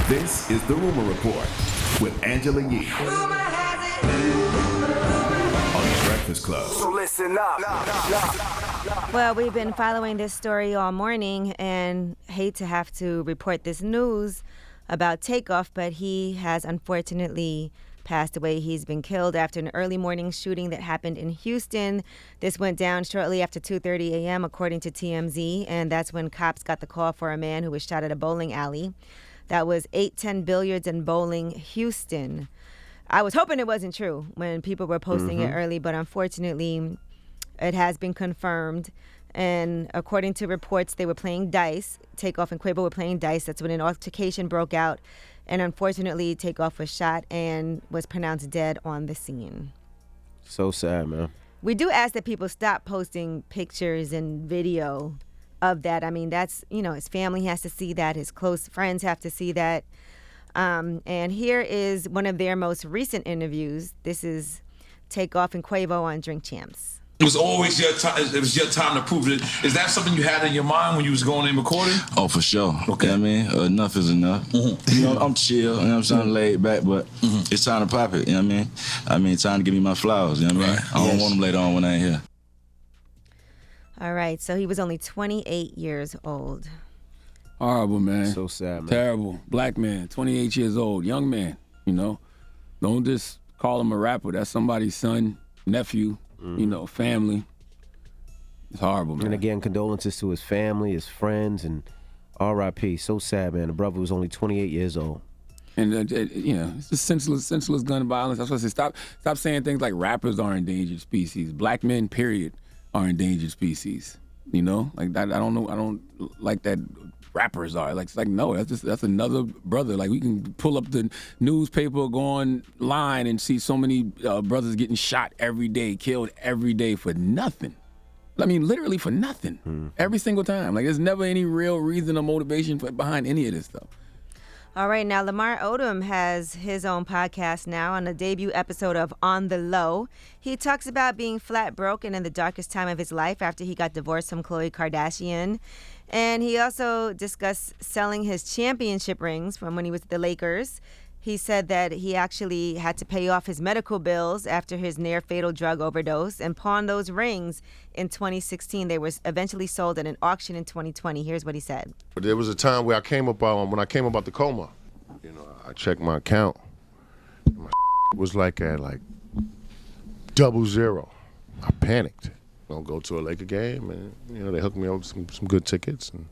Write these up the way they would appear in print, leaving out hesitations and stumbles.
This is The Rumor Report with Angela Yee on The Breakfast Club. So listen up. Well, we've been following this story all morning and hate to have to report this news about Takeoff, but he has unfortunately passed away. He's been killed after an early morning shooting that happened in Houston. This went down shortly after 2:30 a.m., according to TMZ, and that's when cops got the call for a man who was shot at a bowling alley. That was 810 Billiards and Bowling, Houston. I was hoping it wasn't true when people were posting it early, but unfortunately, it has been confirmed. And according to reports, they were playing dice. Takeoff and Quavo were playing dice. That's when an altercation broke out. And unfortunately, Takeoff was shot and was pronounced dead on the scene. So sad, man. We do ask that people stop posting pictures and video of that. I mean, that's, his family has to see that. His close friends have to see that. And here is one of their most recent interviews. This is Takeoff and Quavo on Drink Champs. It was always your time. It was your time to prove it. Is that something you had in your mind when you was going in recording? Oh, for sure. Okay. You know what I mean? Enough is enough. Mm-hmm. I'm chill, I'm saying, laid back, but it's time to pop it, you know what I mean? Time to give me my flowers, you know what I mean? I don't want them later on when I ain't here. All right, so he was only 28 years old. Horrible, man. So sad, man. Terrible. Black man, 28 years old, young man, Don't just call him a rapper. That's somebody's son, nephew, family. It's horrible, man. And again, condolences to his family, his friends, and R.I.P. So sad, man. The brother was only 28 years old. And it's just senseless gun violence. That's why I say stop saying things like rappers are endangered species. Black men, period, are endangered species. Like that. I don't like that. Rappers are no. That's another brother. Like we can pull up the newspaper, go online, and see so many brothers getting shot every day, killed every day for nothing. I mean, literally for nothing. Every single time. Like there's never any real reason or motivation behind any of this stuff. All right, now Lamar Odom has his own podcast now on the debut episode of On the Low. He talks about being flat broke and in the darkest time of his life after he got divorced from Khloe Kardashian. And he also discussed selling his championship rings from when he was at the Lakers. He said that he actually had to pay off his medical bills after his near-fatal drug overdose and pawned those rings in 2016. They were eventually sold at an auction in 2020. Here's what he said. There was a time where when I came about the coma, I checked my account. My was at 00. I panicked. I'll go to a Laker game, and they hooked me up with some good tickets. And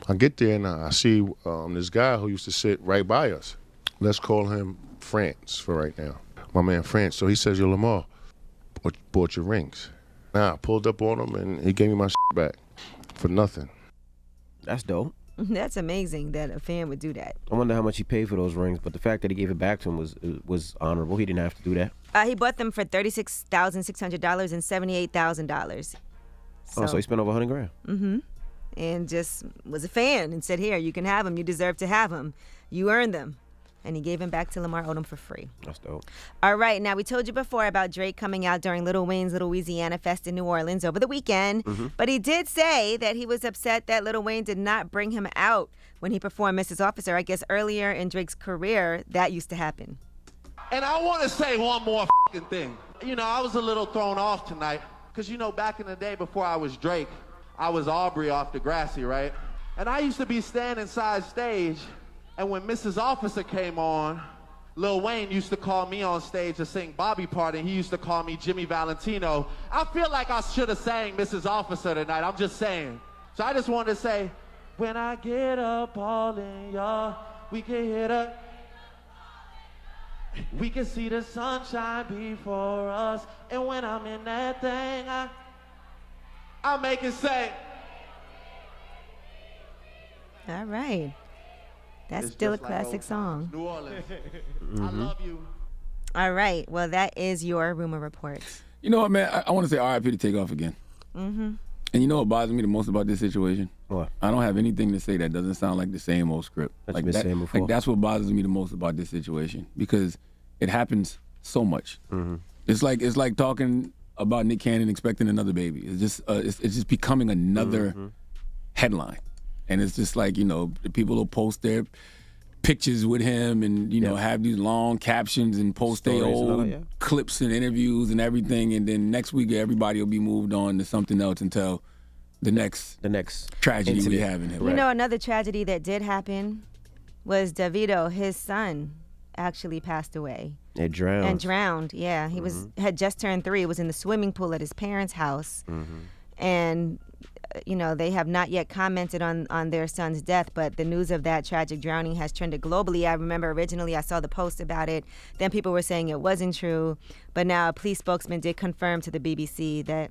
I get there, and I see this guy who used to sit right by us. Let's call him France for right now. My man France. So he says, "Yo, Lamar, bought your rings." Nah, I pulled up on him, and he gave me my back for nothing. That's dope. That's amazing that a fan would do that. I wonder how much he paid for those rings, but the fact that he gave it back to him was honorable. He didn't have to do that. He bought them for $36,600 and $78,000. So he spent over $100,000. Mm-hmm. And just was a fan and said, "Here, you can have them. You deserve to have them. You earned them." And he gave him back to Lamar Odom for free. That's dope. All right, now we told you before about Drake coming out during Lil Wayne's Louisiana Fest in New Orleans over the weekend. But he did say that he was upset that Lil Wayne did not bring him out when he performed Mrs. Officer. I guess earlier in Drake's career, that used to happen. And I want to say one more thing. I was a little thrown off tonight because, back in the day before I was Drake, I was Aubrey off Degrassi, right? And I used to be standing side stage. And when Mrs. Officer came on, Lil Wayne used to call me on stage to sing Bobby Part, and he used to call me Jimmy Valentino. I feel like I should have sang Mrs. Officer tonight. I'm just saying. So I just wanted to say, when I get up all in y'all, we can hit her. We can see the sunshine before us. And when I'm in that thing, I make it say. All right. That's still a classic song. New Orleans. I love you. All right. Well, that is your rumor report. You know what, man? I want to say R.I.P. to Takeoff again. Mm-hmm. And you know what bothers me the most about this situation? What? I don't have anything to say that doesn't sound like the same old script. Like been saying before. Like that's what bothers me the most about this situation because it happens so much. Mm-hmm. It's like talking about Nick Cannon expecting another baby. It's just becoming another headline. And it's just like, the people will post their pictures with him and, you know, have these long captions and post their Stories and all old that, clips and interviews and everything. And then next week, everybody will be moved on to something else until the next tragedy we incident. have in here. You know, another tragedy that did happen was Davido. His son actually passed away. It drowned. And drowned, yeah. He had just turned 3. It was in the swimming pool at his parents' house. And, you know, they have not yet commented on their son's death, but the news of that tragic drowning has trended globally. I remember originally I saw the post about it. Then people were saying it wasn't true. But now a police spokesman did confirm to the BBC that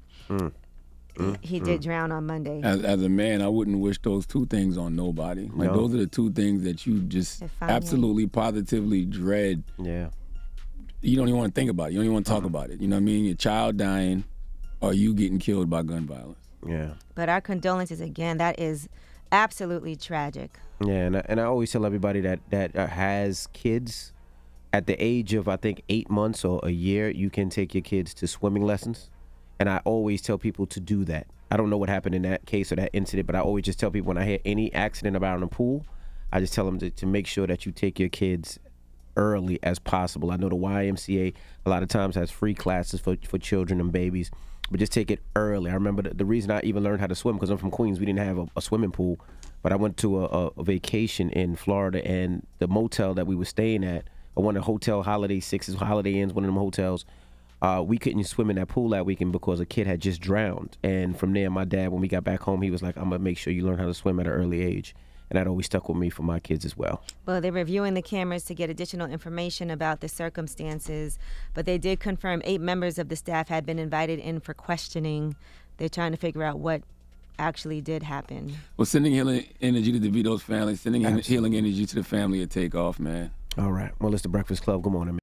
he did drown on Monday. As a man, I wouldn't wish those two things on nobody. Like, those are the two things that you just absolutely, positively dread. Yeah. You don't even want to think about it. You don't even want to talk about it. You know what I mean? Your child dying or you getting killed by gun violence. Yeah. But our condolences again. That is absolutely tragic. Yeah, and I always tell everybody that has kids at the age of, I think, 8 months or a year, you can take your kids to swimming lessons. And I always tell people to do that. I don't know what happened in that case or that incident, but I always just tell people when I hear any accident about in a pool, I just tell them to make sure that you take your kids early as possible. I know the YMCA a lot of times has free classes for children and babies, but just take it early. I remember the reason I even learned how to swim, because I'm from Queens, we didn't have a swimming pool, but I went to a vacation in Florida, and the motel that we were staying at, or one of the hotel Holiday Sixes, Holiday Inns, one of them hotels, we couldn't swim in that pool that weekend because a kid had just drowned. And from there, my dad, when we got back home, he was like, I'm going to make sure you learn how to swim at an early age. And that always stuck with me for my kids as well. Well, they're reviewing the cameras to get additional information about the circumstances, but they did confirm 8 members of the staff had been invited in for questioning. They're trying to figure out what actually did happen. Well, sending healing energy to Davido's family, sending healing energy to the family at Takeoff, man. All right. Well, it's the Breakfast Club. Good morning, man.